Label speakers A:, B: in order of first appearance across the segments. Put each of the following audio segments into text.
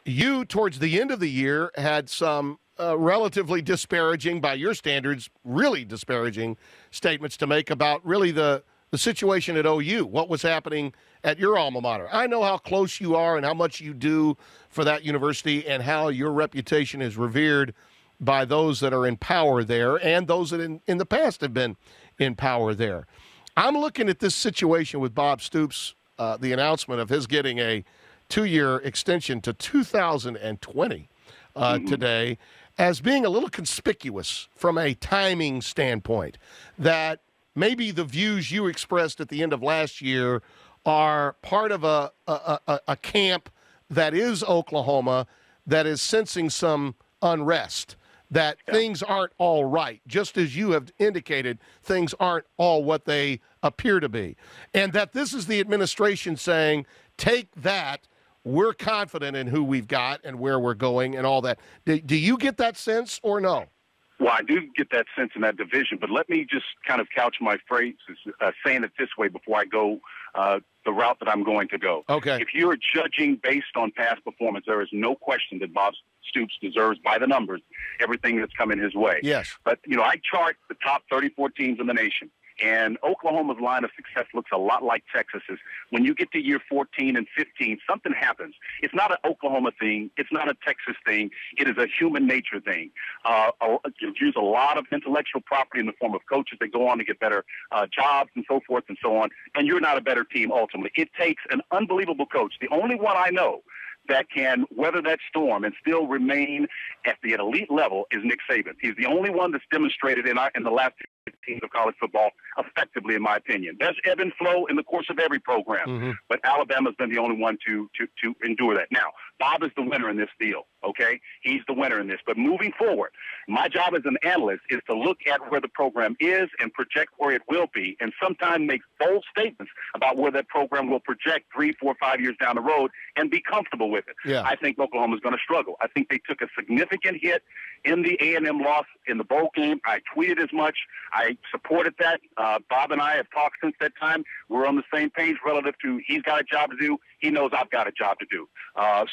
A: You, towards the end of the year, had some relatively disparaging, by your standards, really disparaging statements to make about really the situation at OU, what was happening at your alma mater. I know how close you are and how much you do for that university and how your reputation is revered by those that are in power there and those that in the past have been in power there. I'm looking at this situation with Bob Stoops, the announcement of his getting a 2-year extension to 2020 today, as being a little conspicuous from a timing standpoint, that maybe the views you expressed at the end of last year are part of a camp that is Oklahoma that is sensing some unrest, that things aren't all right, just as you have indicated, things aren't all what they appear to be. And that this is the administration saying, take that, we're confident in who we've got and where we're going and all that. Do you get that sense or no?
B: Well, I do get that sense in that division, but let me just kind of couch my phrases, saying it this way before I go the route that I'm going to go.
A: Okay.
B: If you're judging based on past performance, there is no question that Bob Stoops deserves, by the numbers, everything that's coming his way.
A: Yes.
B: But, I chart the top 34 teams in the nation. And Oklahoma's line of success looks a lot like Texas's. When you get to year 14 and 15, something happens. It's not an Oklahoma thing. It's not a Texas thing. It is a human nature thing. You use a lot of intellectual property in the form of coaches that go on to get better jobs and so forth and so on, and you're not a better team ultimately. It takes an unbelievable coach. The only one I know that can weather that storm and still remain at the elite level is Nick Saban. He's the only one that's demonstrated in the last 15 of college football effectively, in my opinion. There's ebb and flow in the course of every program, but Alabama's been the only one to endure that. Now, Bob is the winner in this deal, okay? He's the winner in this. But moving forward, my job as an analyst is to look at where the program is and project where it will be, and sometimes make bold statements about where that program will project 3, 4, 5 years down the road and be comfortable with it.
A: Yeah.
B: I think Oklahoma's going to struggle. I think they took a significant hit in the A&M loss in the bowl game. I tweeted as much. I supported that. Bob and I have talked since that time. We're on the same page relative to he's got a job to do. He knows I've got a job to do.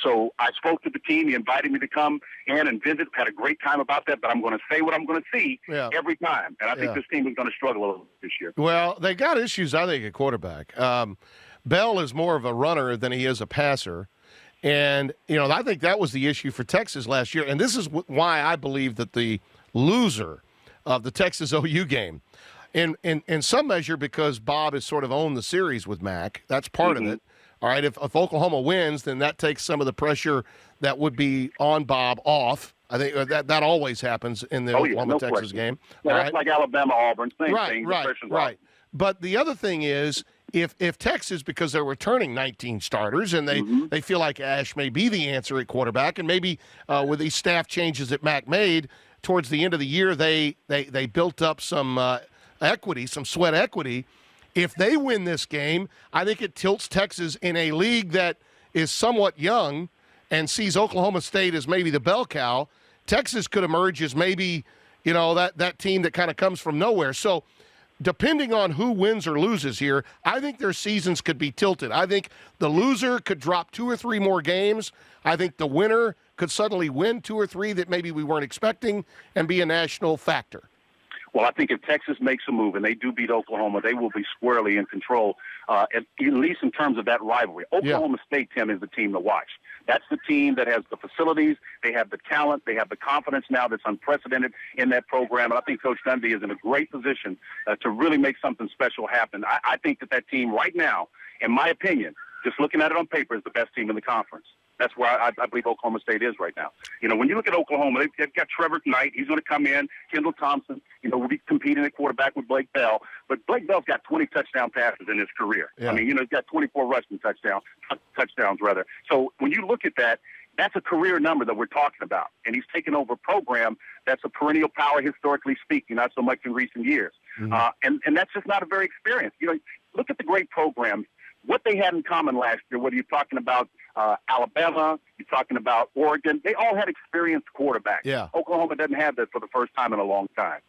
B: So I spoke to the team. He invited me to come in and visit. Had a great time about that, but I'm going to say what I'm going to see every time. And I think this team is going to struggle a little this year.
A: Well, they got issues, I think, at quarterback. Bell is more of a runner than he is a passer. And, I think that was the issue for Texas last year. And this is why I believe that the loser of the Texas OU game, in some measure because Bob has sort of owned the series with Mac, that's part of it. All right, if Oklahoma wins, then that takes some of the pressure that would be on Bob off. I think that always happens in the Oklahoma-Texas game.
B: Yeah, that's like Alabama-Auburn, same thing.
A: Right. But the other thing is, if Texas, because they're returning 19 starters and they feel like Ash may be the answer at quarterback, and maybe with these staff changes that Mac made towards the end of the year, they built up some equity, some sweat equity. If they win this game, I think it tilts Texas in a league that is somewhat young and sees Oklahoma State as maybe the bell cow. Texas could emerge as maybe, that team that kind of comes from nowhere. So depending on who wins or loses here, I think their seasons could be tilted. I think the loser could drop 2 or 3 more games. I think the winner could suddenly win 2 or 3 that maybe we weren't expecting and be a national factor.
B: Well, I think if Texas makes a move and they do beat Oklahoma, they will be squarely in control, at least in terms of that rivalry. Oklahoma State, Tim, is the team to watch. That's the team that has the facilities, they have the talent, they have the confidence now that's unprecedented in that program. And I think Coach Dundee is in a great position to really make something special happen. I think that team right now, in my opinion, just looking at it on paper, is the best team in the conference. That's where I believe Oklahoma State is right now. When you look at Oklahoma, they've got Trevor Knight. He's going to come in. Kendall Thompson, will be competing at quarterback with Blake Bell. But Blake Bell's got 20 touchdown passes in his career.
A: Yeah.
B: He's got 24 rushing touchdowns. So when you look at that, that's a career number that we're talking about. And he's taken over a program that's a perennial power, historically speaking, not so much in recent years. And that's just not a very experienced. Look at the great program. What they had in common last year, whether you're talking about Alabama, you're talking about Oregon, they all had experienced quarterbacks.
A: Yeah.
B: Oklahoma doesn't have that for the first time in a long time.